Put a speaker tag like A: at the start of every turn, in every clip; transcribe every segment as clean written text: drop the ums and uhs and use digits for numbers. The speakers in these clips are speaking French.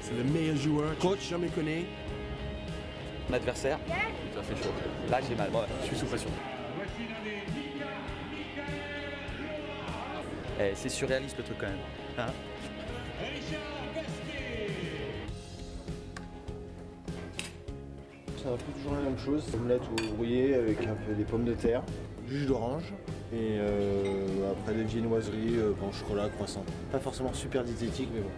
A: C'est le meilleur joueur. Coach, jamais connu.
B: Mon adversaire, ça fait chaud. Là, j'ai mal. Bon, je suis sous pression. C'est surréaliste le truc quand même. Hein?
C: C'est un peu toujours la même chose, omelette au brouillé avec un peu des pommes de terre, jus d'orange et après des viennoiseries, pain au chocolat, croissant. Pas forcément super diététique mais bon.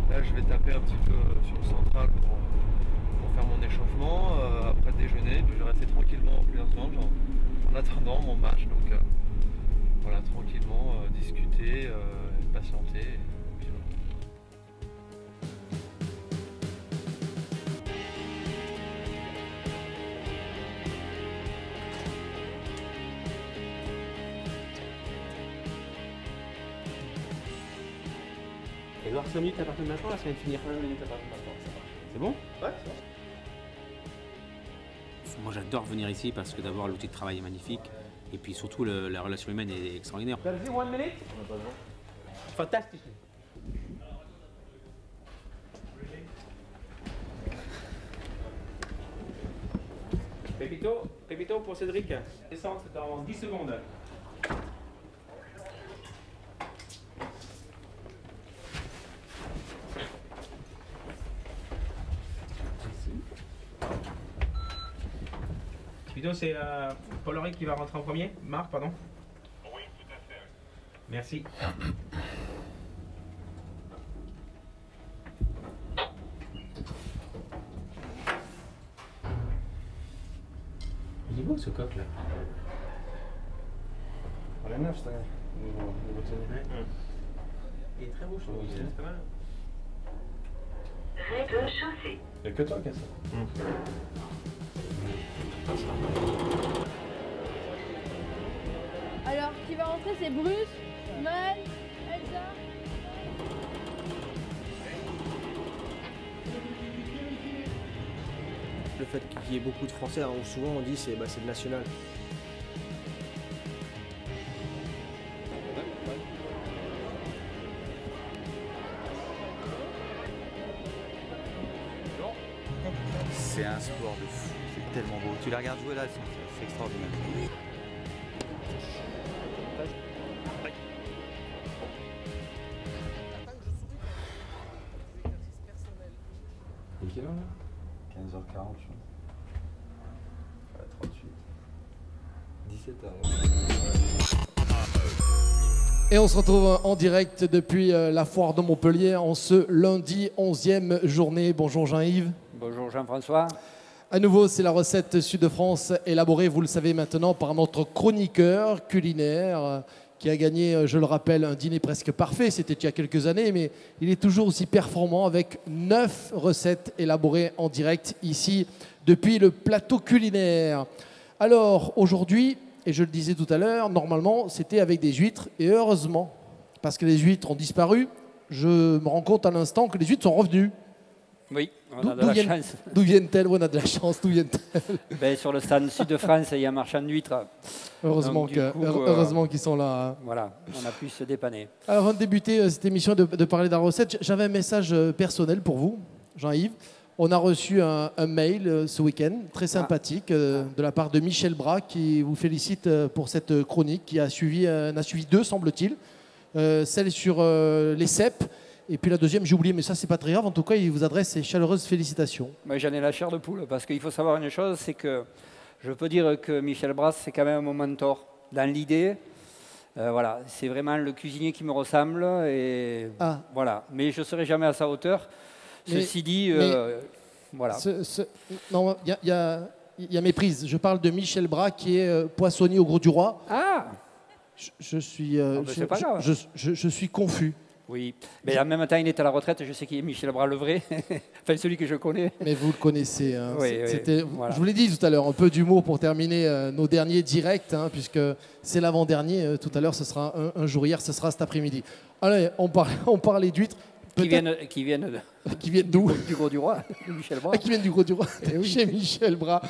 D: Là je vais taper un petit peu sur le central pour faire mon échauffement après le déjeuner, puis je vais rester tranquillement au plus en attendant mon match. Donc voilà, tranquillement discuter, patienter. Et puis, voilà.
E: Edouard, 5 minutes à partir de maintenant, là ça vient de finir. 5 minutes à partir de maintenant, ça va. C'est bon? Ouais, c'est bon. Moi j'adore venir ici parce que d'abord l'outil de travail est magnifique et puis surtout la relation humaine est extraordinaire. Vas-y, 1 minute. On n'a pas besoin. Fantastique. Pépito pour Cédric. Descends, c'est dans 10 secondes. Pépito, c'est Paul-Henri qui va rentrer en premier. Marc, pardon. Oui, tout à fait. Merci. Il est beau ce coq là.
C: On est neuf cette année.
E: Il est très beau, je trouve. C'est pas mal.
F: Règle chaussée.
C: Il n'y a que toi qui as ça.
G: Alors, qui va rentrer, c'est Bruce, Mal, Elsa.
H: Le fait qu'il y ait beaucoup de Français, souvent on dit c'est le national.
B: C'est un sport de fou, c'est tellement beau. Tu les regardes jouer là, c'est extraordinaire.
C: Et quelle heure là 15h40 je crois. 38. 17h.
I: Et on se retrouve en direct depuis la foire de Montpellier en ce lundi 11e journée. Bonjour Jean-Yves.
J: Bonjour Jean-François.
I: À nouveau, c'est la recette Sud de France élaborée, vous le savez maintenant, par notre chroniqueur culinaire qui a gagné, je le rappelle, un dîner presque parfait. C'était il y a quelques années, mais il est toujours aussi performant avec 9 recettes élaborées en direct ici depuis le plateau culinaire. Alors aujourd'hui, et je le disais tout à l'heure, normalement c'était avec des huîtres et heureusement, parce que les huîtres ont disparu, je me rends compte à l'instant que les huîtres sont revenues.
J: Oui, on a de la chance.
I: D'où viennent-elles? On a de la chance, d'où viennent-elles?
J: Ben, sur le stand Sud de France, il y a un marchand d'huîtres.
I: Heureusement qu'ils sont là. Hein.
J: Voilà, on a pu se dépanner.
I: Alors, avant de débuter cette émission, de parler de la recette, j'avais un message personnel pour vous, Jean-Yves. On a reçu un mail ce week-end, très sympathique, de la part de Michel Bras, qui vous félicite pour cette chronique, qui a suivi 2, semble-t-il. Celle sur les cèpes. Et puis la deuxième, j'ai oublié, mais ça, c'est pas très grave. En tout cas, il vous adresse ses chaleureuses félicitations.
J: Moi, j'en ai la chair de poule, parce qu'il faut savoir une chose, c'est que je peux dire que Michel Bras, c'est quand même mon mentor dans l'idée. Voilà, c'est vraiment le cuisinier qui me ressemble. Et voilà. Mais je ne serai jamais à sa hauteur. Ceci dit, voilà.
I: Non, il y a méprise. Je parle de Michel Bras, qui est poissonnier au Gros du Roi.
J: Ah
I: Je suis,
J: c'est pas grave.
I: je suis confus.
J: Oui, mais en même temps, il est à la retraite. Je sais qui est Michel Bras le vrai, enfin celui que je connais.
I: Mais vous le connaissez. Hein.
J: Oui,
I: voilà. Je vous l'ai dit tout à l'heure, un peu d'humour pour terminer nos derniers directs, hein, puisque c'est l'avant-dernier. Tout à l'heure, ce sera un jour hier, ce sera cet après-midi. Allez, on parlait d'huîtres.
J: Qui viennent
I: d'où?
J: Du Gros du Roi, de Michel Bras.
I: Qui viennent du Gros du Roi, chez Michel Bras.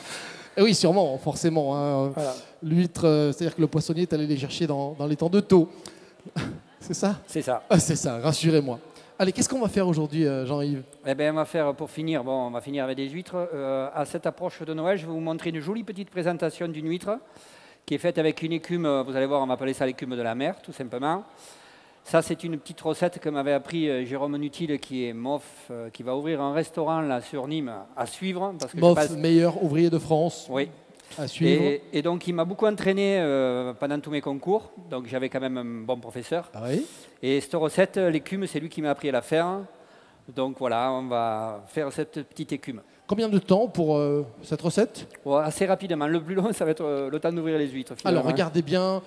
I: Et oui, sûrement, forcément. Hein.
J: Voilà.
I: L'huître, c'est-à-dire que le poissonnier est allé les chercher dans les temps de taux. C'est ça?
J: C'est ça.
I: Ah, c'est ça, rassurez-moi. Allez, qu'est-ce qu'on va faire aujourd'hui, Jean-Yves?
J: Eh bien, on va faire, pour finir, bon, on va finir avec des huîtres. À cette approche de Noël, je vais vous montrer une jolie petite présentation d'une huître qui est faite avec une écume, vous allez voir, on va appeler ça l'écume de la mer, tout simplement. Ça, c'est une petite recette que m'avait appris Jérôme Nutil, qui est MOF, qui va ouvrir un restaurant là sur Nîmes à suivre. Parce que
I: MOF, meilleur ouvrier de France.
J: Oui.
I: À suivre.
J: Et donc, il m'a beaucoup entraîné pendant tous mes concours. Donc, j'avais quand même un bon professeur.
I: Ah oui.
J: Et cette recette, l'écume, c'est lui qui m'a appris à la faire. Donc, voilà, on va faire cette petite écume.
I: Combien de temps pour cette recette?
J: Assez rapidement. Le plus long, ça va être le temps d'ouvrir les huîtres.
I: Alors, regardez bien.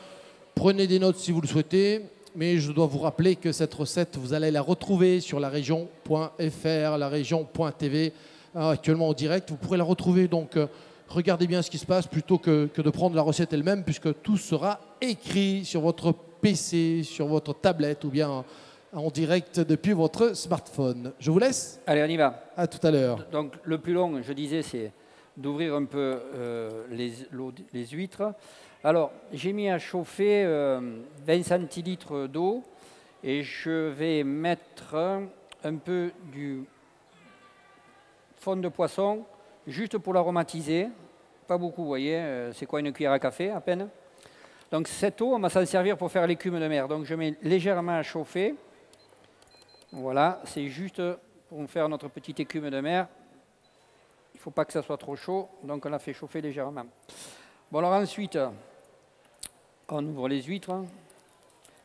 I: Prenez des notes si vous le souhaitez. Mais je dois vous rappeler que cette recette, vous allez la retrouver sur la région.fr, la région.tv, actuellement en direct. Vous pourrez la retrouver, donc regardez bien ce qui se passe plutôt que de prendre la recette elle-même, puisque tout sera écrit sur votre PC, sur votre tablette ou bien en direct depuis votre smartphone. Je vous laisse.
J: Allez, on y va.
I: À tout à l'heure.
J: Donc, le plus long, je disais, c'est d'ouvrir un peu les huîtres. Alors, j'ai mis à chauffer 20 centilitres d'eau et je vais mettre un peu du fond de poisson, juste pour l'aromatiser. Pas beaucoup, vous voyez, c'est quoi, une cuillère à café à peine. Donc cette eau, on va s'en servir pour faire l'écume de mer. Donc je mets légèrement à chauffer. Voilà, c'est juste pour faire notre petite écume de mer. Il ne faut pas que ça soit trop chaud, donc on la fait chauffer légèrement. Bon, alors ensuite, on ouvre les huîtres.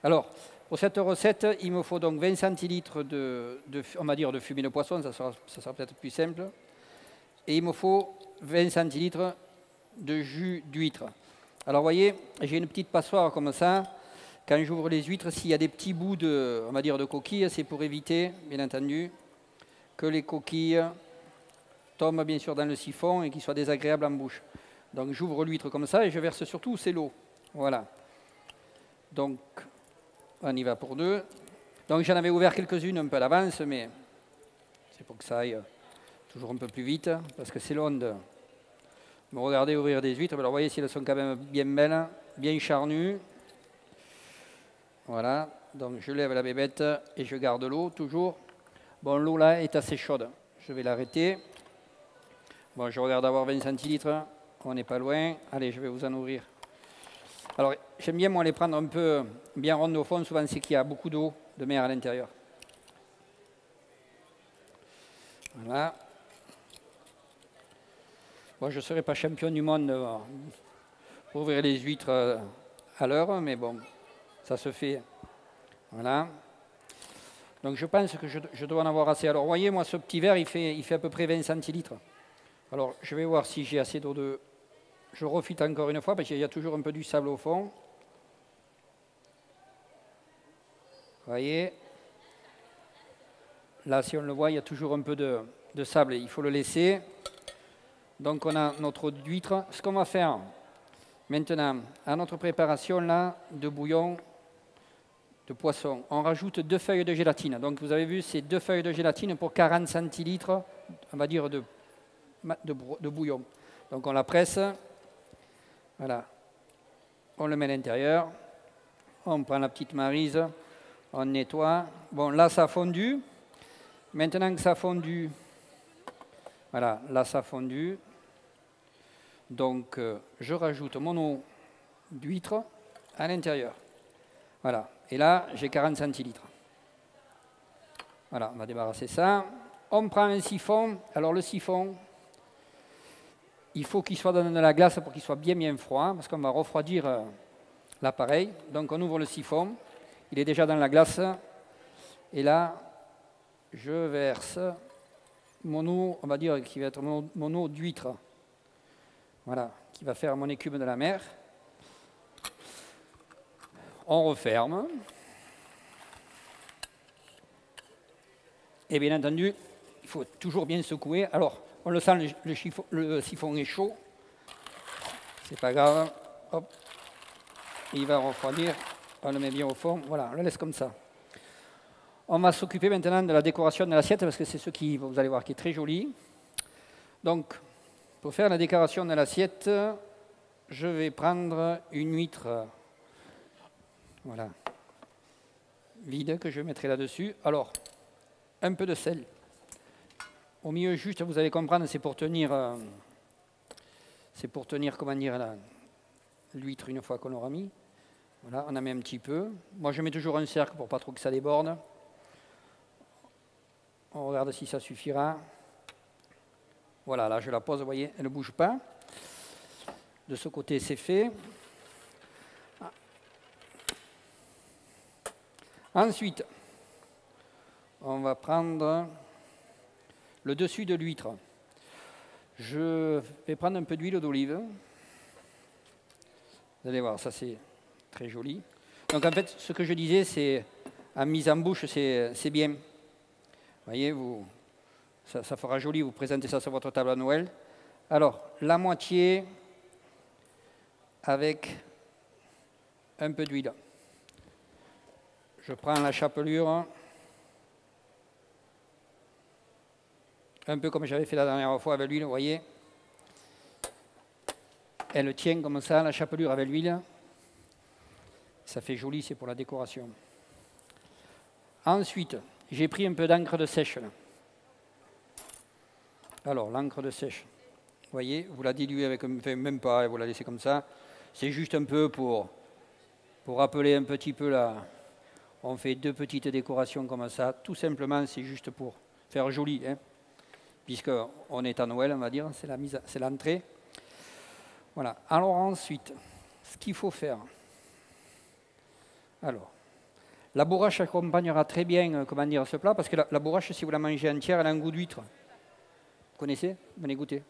J: Alors, pour cette recette, il me faut donc 20 centilitres on va dire de fumée de poisson, ça sera peut-être plus simple. Et il me faut 20 centilitres de jus d'huître. Alors, vous voyez, j'ai une petite passoire comme ça. Quand j'ouvre les huîtres, s'il y a des petits bouts on va dire de coquilles, c'est pour éviter, bien entendu, que les coquilles tombent bien sûr dans le siphon et qu'ils soient désagréables en bouche. Donc, j'ouvre l'huître comme ça et je verse surtout c'est l'eau. Voilà. Donc, on y va pour deux. Donc, j'en avais ouvert quelques-unes un peu à l'avance, mais c'est pour que ça aille toujours un peu plus vite, parce que c'est long de me regarder ouvrir des huîtres. Alors, vous voyez si elles sont quand même bien belles, bien charnues. Voilà. Donc, je lève la bébête et je garde l'eau, toujours. Bon, l'eau là est assez chaude. Je vais l'arrêter. Bon, je regarde avoir 20 centilitres. On n'est pas loin. Allez, je vais vous en ouvrir. Alors, j'aime bien, moi, les prendre un peu bien rondes au fond. Souvent, c'est qu'il y a beaucoup d'eau de mer à l'intérieur. Voilà. Bon, je ne serai pas champion du monde pour ouvrir les huîtres à l'heure, mais bon, ça se fait. Voilà. Donc, je pense que je dois en avoir assez. Alors, vous voyez, moi, ce petit verre, il fait à peu près 20 centilitres. Alors, je vais voir si j'ai assez d'eau de... Je refite encore une fois parce qu'il y a toujours un peu du sable au fond. Vous voyez? Là, si on le voit, il y a toujours un peu de sable. Il faut le laisser. Donc, on a notre eau d'huître. Ce qu'on va faire maintenant, à notre préparation là, de bouillon de poisson, on rajoute 2 feuilles de gélatine. Donc, vous avez vu, c'est 2 feuilles de gélatine pour 40 centilitres, on va dire, de bouillon. Donc, on la presse. Voilà, on le met à l'intérieur, on prend la petite maryse, on nettoie. Bon, là, ça a fondu. Maintenant que ça a fondu, voilà, là, ça a fondu. Donc, je rajoute mon eau d'huître à l'intérieur. Voilà, et là, j'ai 40 centilitres. Voilà, on va débarrasser ça. On prend un siphon. Alors, le siphon... Il faut qu'il soit dans de la glace pour qu'il soit bien froid, parce qu'on va refroidir l'appareil. Donc on ouvre le siphon, il est déjà dans la glace. Et là, je verse mon eau, on va dire, qui va être mon eau d'huître. Voilà, qui va faire mon écume de la mer. On referme. Et bien entendu, il faut toujours bien secouer. Alors, on le sent, le siphon est chaud. C'est pas grave. Hop. Il va refroidir. On le met bien au fond. Voilà, on le laisse comme ça. On va s'occuper maintenant de la décoration de l'assiette parce que c'est ce qui, vous allez voir, qui est très joli. Donc, Pour faire la décoration de l'assiette, je vais prendre une huître, voilà, vide, que je mettrai là-dessus. Alors, un peu de sel. Au milieu, juste, vous allez comprendre, c'est pour tenir, comment dire, l'huître une fois qu'on l'aura mis. Voilà, on en met un petit peu. Moi, je mets toujours un cercle pour pas trop que ça déborde. On regarde si ça suffira. Voilà, là, je la pose, vous voyez, elle ne bouge pas. De ce côté, c'est fait. Ensuite, on va prendre le dessus de l'huître. Je vais prendre un peu d'huile d'olive. Vous allez voir, ça c'est très joli. Donc en fait, ce que je disais, c'est à mise en bouche, c'est bien. Vous voyez, ça fera joli, vous présentez ça sur votre table à Noël. Alors, la moitié avec un peu d'huile. Je prends la chapelure, un peu comme j'avais fait la dernière fois avec l'huile, vous voyez. Elle tient comme ça, la chapelure avec l'huile. Ça fait joli, c'est pour la décoration. Ensuite, j'ai pris un peu d'encre de sèche. Là. Alors, l'encre de sèche, vous voyez, vous la diluez avec, enfin, même pas, vous la laissez comme ça. C'est juste un peu pour rappeler un petit peu là. On fait 2 petites décorations comme ça. Tout simplement, c'est juste pour faire joli, hein, puisqu'on est à Noël, on va dire, c'est l'entrée. Voilà. Alors ensuite, ce qu'il faut faire. Alors, la bourrache accompagnera très bien, comment dire, ce plat, parce que la bourrache, si vous la mangez entière, elle a un goût d'huître. Vous connaissez? Venez goûter.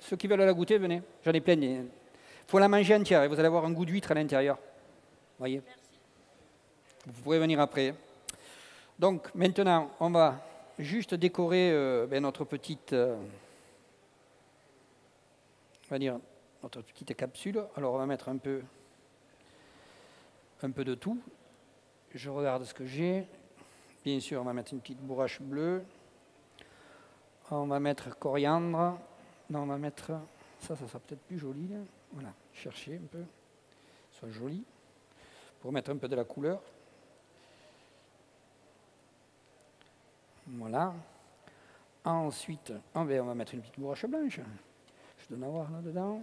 J: Ceux qui veulent la goûter, venez. J'en ai plein. Il faut la manger entière et vous allez avoir un goût d'huître à l'intérieur. Voyez. Vous pourrez venir après. Donc maintenant, on va juste décorer notre petite, on va dire, notre petite capsule. Alors on va mettre un peu de tout. Je regarde ce que j'ai. Bien sûr, on va mettre une petite bourrache bleue. On va mettre coriandre. Non, on va mettre... Ça sera peut-être plus joli. Là. Voilà, chercher un peu. Soit joli. Pour mettre un peu de la couleur. Voilà. Ensuite, on va mettre une petite bourrache blanche. Je dois en avoir là-dedans.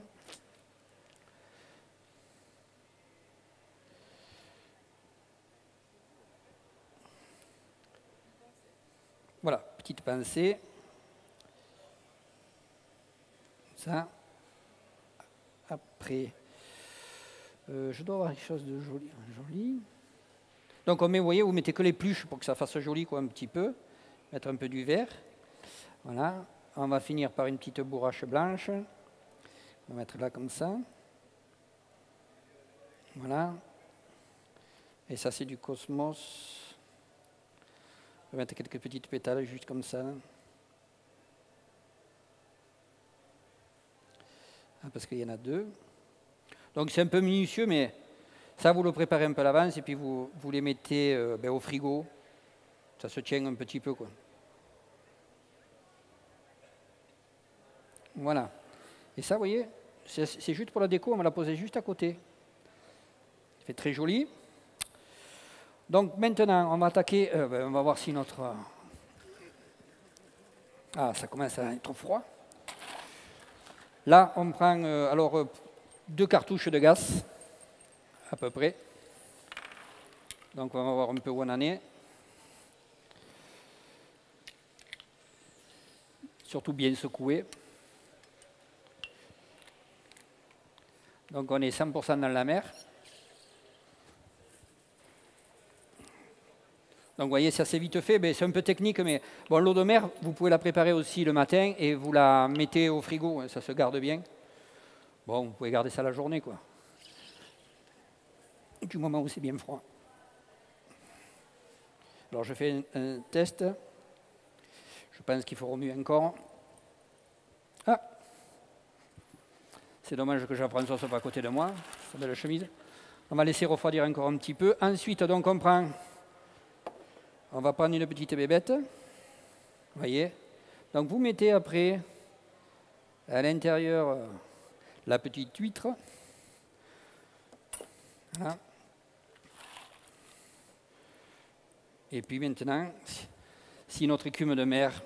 J: Voilà, petite pincée. Ça. Après, je dois avoir quelque chose de joli. Donc, vous voyez, vous mettez que les pluches pour que ça fasse joli, quoi, un petit peu. Mettre un peu du vert. Voilà. On va finir par une petite bourrache blanche. On va mettre là comme ça. Voilà. Et ça, c'est du cosmos. On va mettre quelques petites pétales juste comme ça. Parce qu'il y en a 2. Donc c'est un peu minutieux, mais ça, vous le préparez un peu à l'avance et puis vous les mettez au frigo. Ça se tient un petit peu, quoi. Voilà. Et ça, vous voyez, c'est juste pour la déco, on va la poser juste à côté. Ça fait très joli. Donc maintenant, on va attaquer, on va voir si notre... Ah, ça commence à être froid. Là, on prend 2 cartouches de gaz, à peu près. Donc on va voir un peu où on en est. Surtout bien secouer. Donc on est 100% dans la mer. Donc vous voyez, c'est assez vite fait, c'est un peu technique, mais bon, l'eau de mer, vous pouvez la préparer aussi le matin et vous la mettez au frigo, ça se garde bien. Bon, vous pouvez garder ça la journée, quoi. Du moment où c'est bien froid. Alors je fais un test. Je pense qu'il faut remuer encore. Ah! C'est dommage que Jean-François soit pas à côté de moi, sa belle chemise. On va laisser refroidir encore un petit peu. Ensuite, donc, on va prendre une petite bébête. Vous voyez? Donc, vous mettez après À l'intérieur, la petite huître. Voilà. Et puis maintenant, si notre écume de mer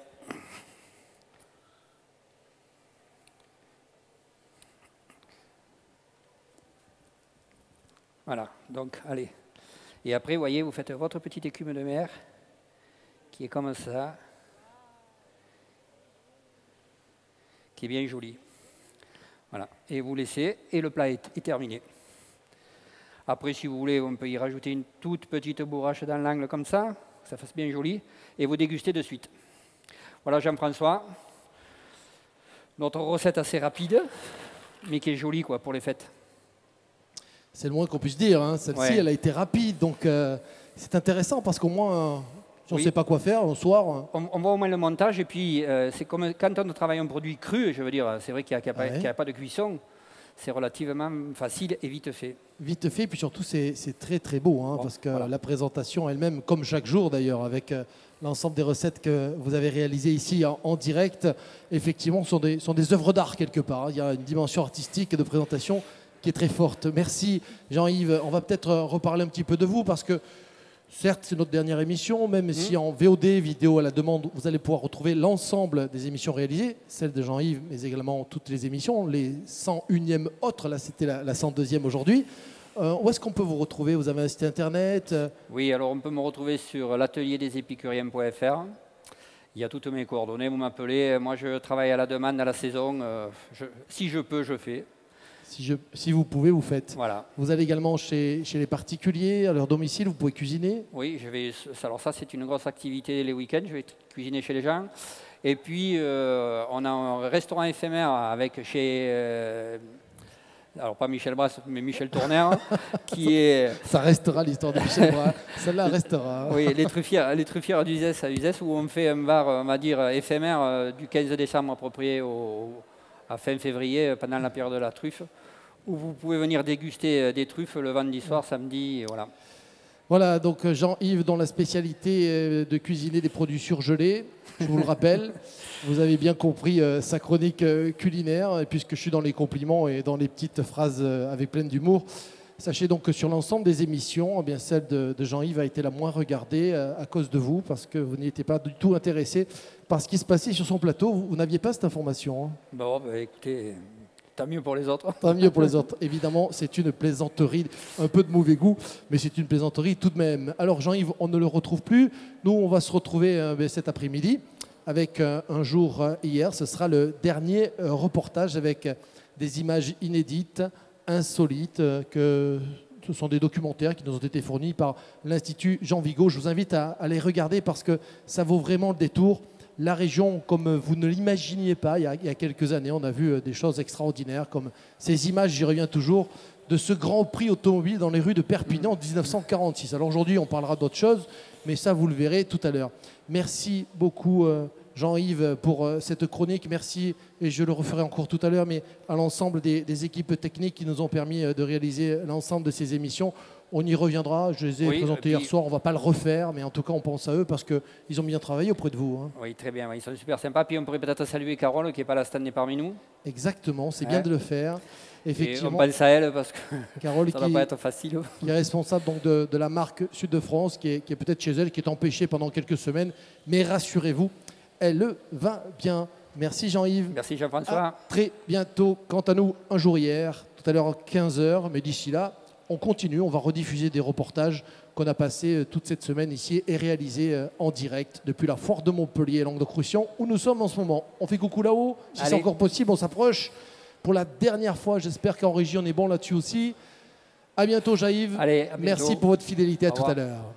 J: voilà, donc allez. Et après, vous voyez, vous faites votre petite écume de mer qui est comme ça, qui est bien jolie. Voilà, et vous laissez, et le plat est terminé. Après, si vous voulez, on peut y rajouter une toute petite bourrache dans l'angle comme ça, que ça fasse bien joli, et vous dégustez de suite. Voilà Jean-François, notre recette assez rapide, mais qui est jolie quoi, pour les fêtes.
I: C'est le moins qu'on puisse dire, hein. Celle-ci, elle a été rapide, donc c'est intéressant parce qu'au moins, on ne sait pas quoi faire le soir.
J: On voit au moins le montage, et puis c'est comme quand on travaille un produit cru, je veux dire, c'est vrai qu'il n'y a pas de cuisson. C'est relativement facile et vite fait.
I: Vite fait, puis surtout c'est très très beau, hein, parce que la présentation elle-même, comme chaque jour d'ailleurs, avec l'ensemble des recettes que vous avez réalisées ici en direct, effectivement sont des œuvres d'art quelque part. Il y a une dimension artistique et de présentation qui est très forte. Merci Jean-Yves. On va peut-être reparler un petit peu de vous, parce que certes, c'est notre dernière émission, même si en VOD, vidéo à la demande, vous allez pouvoir retrouver l'ensemble des émissions réalisées, celles de Jean-Yves, mais également toutes les émissions, les 101e autres, là c'était la 102e aujourd'hui. Où est-ce qu'on peut vous retrouver? Vous avez un site internet?
J: Oui, alors on peut me retrouver sur l'atelierDesépicuriens.fr. Il y a toutes mes coordonnées, vous m'appelez. Moi, je travaille à la demande, à la saison. Si je peux, je fais.
I: Si vous pouvez, vous faites.
J: Voilà.
I: Vous allez également chez les particuliers, à leur domicile, vous pouvez cuisiner?
J: Oui, alors ça c'est une grosse activité les week-ends, je vais cuisiner chez les gens. Et puis on a un restaurant éphémère avec alors pas Michel Brasse, mais Michel Tourner, qui est...
I: Ça restera l'histoire de Michel Brasse, celle-là restera.
J: Oui, les truffières d'Uzès à Uzès, où on fait un bar, on va dire, éphémère du 15 décembre approprié à fin février, pendant la période de la truffe, où vous pouvez venir déguster des truffes le vendredi soir, samedi, et voilà.
I: Voilà, donc Jean-Yves, dont la spécialité est de cuisiner des produits surgelés, je vous le rappelle. Vous avez bien compris sa chronique culinaire, et puisque je suis dans les compliments et dans les petites phrases avec plein d'humour, sachez donc que sur l'ensemble des émissions, eh bien, celle de Jean-Yves a été la moins regardée à cause de vous, parce que vous n'y étiez pas du tout intéressé par ce qui se passait sur son plateau. Vous n'aviez pas cette information, hein.
J: Bon, bah, écoutez... Tant mieux pour les autres.
I: Tant mieux pour les autres. Évidemment, c'est une plaisanterie, un peu de mauvais goût, mais c'est une plaisanterie tout de même. Alors Jean-Yves, on ne le retrouve plus. Nous, on va se retrouver cet après-midi avec un jour hier. Ce sera le dernier reportage avec des images inédites, insolites, que ce sont des documentaires qui nous ont été fournis par l'Institut Jean Vigo. Je vous invite à les regarder parce que ça vaut vraiment le détour. La région, comme vous ne l'imaginiez pas, il y a quelques années, on a vu des choses extraordinaires, comme ces images, j'y reviens toujours, de ce Grand Prix automobile dans les rues de Perpignan en 1946. Alors aujourd'hui, on parlera d'autre chose, mais ça, vous le verrez tout à l'heure. Merci beaucoup, Jean-Yves, pour cette chronique. Merci, et je le referai encore tout à l'heure, mais à l'ensemble des équipes techniques qui nous ont permis de réaliser l'ensemble de ces émissions. On y reviendra, je les ai présentés hier soir, on ne va pas le refaire, mais en tout cas on pense à eux parce qu'ils ont bien travaillé auprès de vous, hein.
J: Oui, très bien, ils sont super sympas. Puis on pourrait peut-être saluer Carole qui n'est pas là cette année parmi nous.
I: Exactement, c'est bien de le faire. Effectivement.
J: Et on pense à elle parce que
I: Carole
J: ça ne va pas être facile.
I: Qui est responsable donc de la marque Sud de France, qui est peut-être chez elle, qui est empêchée pendant quelques semaines. Mais rassurez-vous, elle va bien. Merci Jean-Yves.
J: Merci Jean-François.
I: À très bientôt. Quant à nous, un jour hier, tout à l'heure à 15h, mais d'ici là, on continue, on va rediffuser des reportages qu'on a passés toute cette semaine ici et réalisés en direct depuis la foire de Montpellier, Languedoc-Roussillon, où nous sommes en ce moment. On fait coucou là-haut, si c'est encore possible, on s'approche. Pour la dernière fois, j'espère qu'en régie on est bon là-dessus aussi. À bientôt Jean-Yves.
J: Allez, à bientôt.
I: Merci pour votre fidélité, à tout à l'heure.